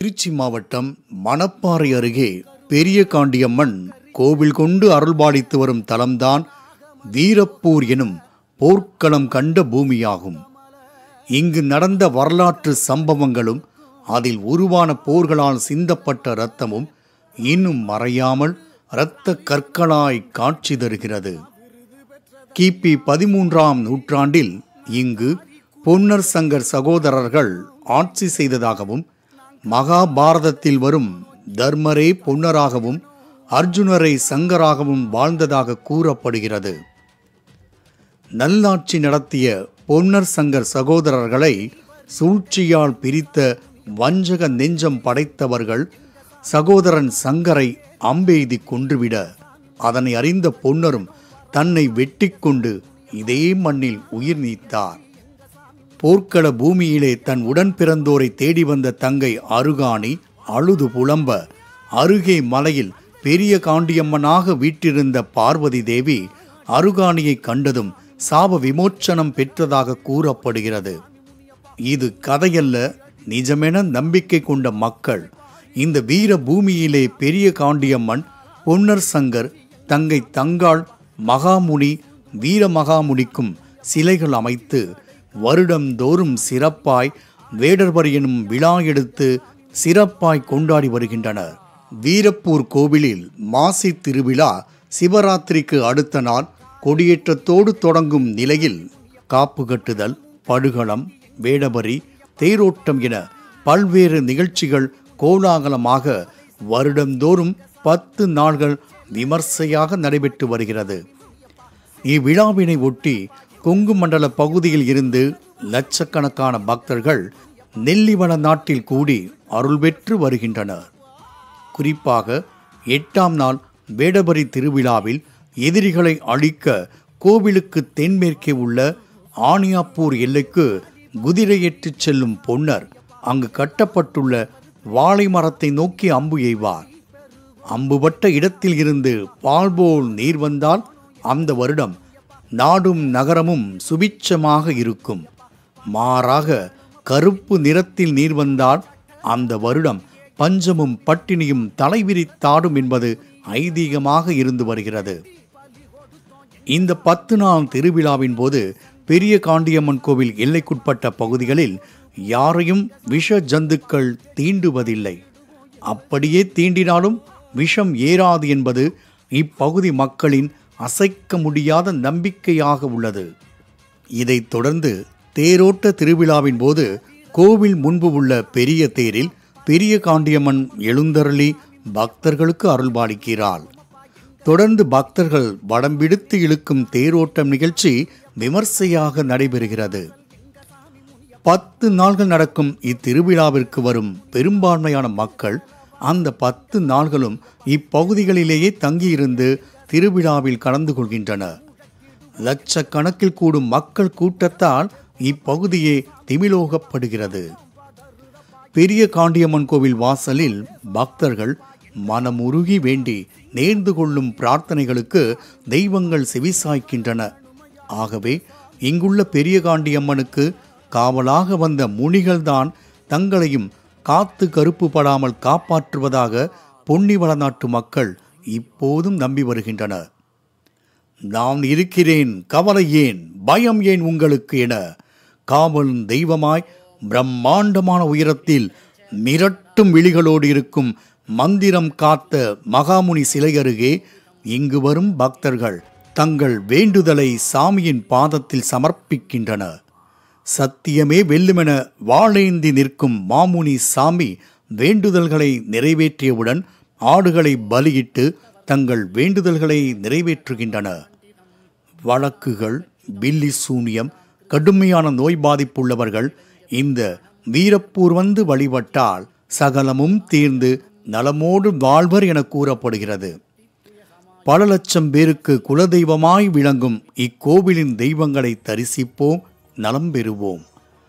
திருச்சி மாவட்டம் மணப்பாறை அருகே பெரிய காண்டியம்மன் கோவில் கொண்டு அருள்பாலித்து வரும் தலம்தான் வீரப்பூர் எனும் போர்க்களம் கண்ட பூமியாகும். இங்கு நடந்த வரலாற்று சம்பவங்களும் அதில் உருவான போர்களால் சிந்தப்பட்ட இரத்தமும் இன்னும் மறையாமல் இரத்த கற்களாய் காட்சி தருகிறது. கிபி 13ஆம் நூற்றாண்டில் இங்கு பொன்னர் சங்கர் சகோதரர்கள் ஆட்சி செய்ததாகவும், மகாபாரதத்தில் வரும் தர்மரே பொன்னராகவும் அர்ஜுனரை சங்கராகவும் வாழ்ந்ததாக கூறப்படுகிறது. நல்லாட்சி நடத்திய பொன்னர் சங்கர் சகோதரர்களை சூழ்ச்சியால் பிரித்த வஞ்சக நெஞ்சம் படைத்தவர்கள் சகோதரன் சங்கரை அம்பெய்தி கொன்றுவிட, அதனை அறிந்த பொன்னரும் தன்னை வெட்டி கொண்டு இதே மண்ணில் உயிர் நீத்தார். போர்க்கள பூமியிலே தன் உடன் பிறந்தோரை தேடி வந்த தங்கை அருகாணி அழுது புலம்ப, அருகே மலையில் பெரிய காண்டியம்மனாக வீற்றிருந்த பார்வதி தேவி அருகாணியை கண்டதும் சாப விமோச்சனம் பெற்றதாக கூறப்படுகிறது. இது கதையல்ல, நிஜமென நம்பிக்கை கொண்ட மக்கள் இந்த வீர பூமியிலே பெரிய காண்டியம்மன், பொன்னர் சங்கர், தங்கை தங்காள், மகாமுனி, வீர மகாமுனிக்கும் சிலைகள் அமைத்து வருடந்தோறும் சிறப்பாய் வேடர்வர் எனும் விழா எடுத்து சிறப்பாய் கொண்டாடி வருகின்றனர். வீரப்பூர் கோவிலில் மாசி திருவிழா சிவராத்திரிக்கு அடுத்த நாள் கொடியேற்றத்தோடு தொடங்கும் நிலையில் காப்பு கட்டுதல், படுகளம், வேடபரி, தேரோட்டம் என பல்வேறு நிகழ்ச்சிகள் கோலாகலமாக வருடந்தோறும் 10 நாள்கள் விமர்சையாக நடைபெற்று வருகிறது. இவ்விழாவினை ஒட்டி கொங்கு மண்டல பகுதியில் இருந்து லட்சக்கணக்கான பக்தர்கள் நெல்லிவள நாட்டில் கூடி அருள் பெற்று வருகின்றனர். குறிப்பாக 8ஆம் நாள் வேடபரி திருவிழாவில் எதிரிகளை அழிக்க கோவிலுக்கு தென்மேற்கே உள்ள ஆணியாப்பூர் எல்லைக்கு குதிரையேற்றிச் செல்லும் பொன்னர் அங்கு கட்டப்பட்டுள்ள வாழை மரத்தை நோக்கி அம்பு எய்வார். அம்புபட்ட இடத்தில் இருந்து பால்போல் நீர் வந்தால் அந்த வருடம் நாடும் நகரமும் சுபிட்சமாக இருக்கும். மாறாக கருப்பு நிறத்தில் நீர் வந்தால் அந்த வருடம் பஞ்சமும் பட்டினியும் தலைவிரித்தாடும் என்பது ஐதீகமாக இருந்து வருகிறது. இந்த 10 நாள் திருவிழாவின் போது பெரிய காண்டியம்மன் கோவில் எல்லைக்குட்பட்ட பகுதிகளில் யாரையும் விஷ ஜந்துக்கள் தீண்டுவதில்லை. அப்படியே தீண்டினாலும் விஷம் ஏறாது என்பது இப்பகுதி மக்களின் அசைக்க முடியாத நம்பிக்கையாக உள்ளது. இதைத் தொடர்ந்து தேரோட்ட திருவிழாவின் போது கோவில் முன்பு உள்ள பெரிய தேரில் பெரிய காண்டியம்மன் எழுந்தருளி பக்தர்களுக்கு அருள்பாலிக்கிறாள். தொடர்ந்து பக்தர்கள் வடம் பிடித்து இழுக்கும் தேரோட்டம் நிகழ்ச்சி விமர்சையாக நடைபெறுகிறது. 10 நாள்கள் நடக்கும் இத்திருவிழாவிற்கு வரும் பெரும்பான்மையான மக்கள் அந்த 10 நாள்களும் இப்பகுதிகளிலேயே தங்கியிருந்து திருவிழாவில் கலந்து கொள்கின்றனர். லட்சக்கணக்கில் கூடும் மக்கள் கூட்டத்தால் இப்பகுதியே திமிலோகப்படுகிறது. பெரிய காண்டியம்மன் கோவில் வாசலில் பக்தர்கள் மனமுருகி வேண்டி நேர்ந்து கொள்ளும் பிரார்த்தனைகளுக்கு தெய்வங்கள் செவிசாய்க்கின்றன. ஆகவே இங்குள்ள பெரிய காண்டியம்மனுக்கு காவலாக வந்த முனிகள்தான் தங்களையும் காத்து கருப்பு படாமல் காப்பாற்றுவதாக பொன்னிவள நாட்டு மக்கள் இப்போதும் நம்பி வருகின்றனர். நான் இருக்கிறேன், கவலை ஏன், பயம் ஏன் உங்களுக்கு என காவல் தெய்வமாய் பிரம்மாண்டமான உயரத்தில் மிரட்டும் விழிகளோடு இருக்கும் மந்திரம் காத்த மகாமுனி சிலை அருகே இங்கு வரும் பக்தர்கள் தங்கள் வேண்டுதலை சாமியின் பாதத்தில் சமர்ப்பிக்கின்றனர். சத்தியமே வெல்லுமென வாளேந்தி நிற்கும் மாமுனி சாமி வேண்டுதல்களை நிறைவேற்றியவுடன் ஆடுகளை பலியிட்டு தங்கள் வேண்டுதல்களை நிறைவேற்றுகின்றனர். வழக்குகள், பில்லி சூனியம், கடுமையான நோய் பாதிப்புள்ளவர்கள் இந்த வீரப்பூர் வந்து வழிபட்டால் சகலமும் தீர்ந்து நலமோடு வாழ்வர் என கூறப்படுகிறது. பல லட்சம் பேருக்கு குலதெய்வமாய் விளங்கும் இக்கோவிலின் தெய்வங்களை தரிசிப்போம், நலம் பெறுவோம்.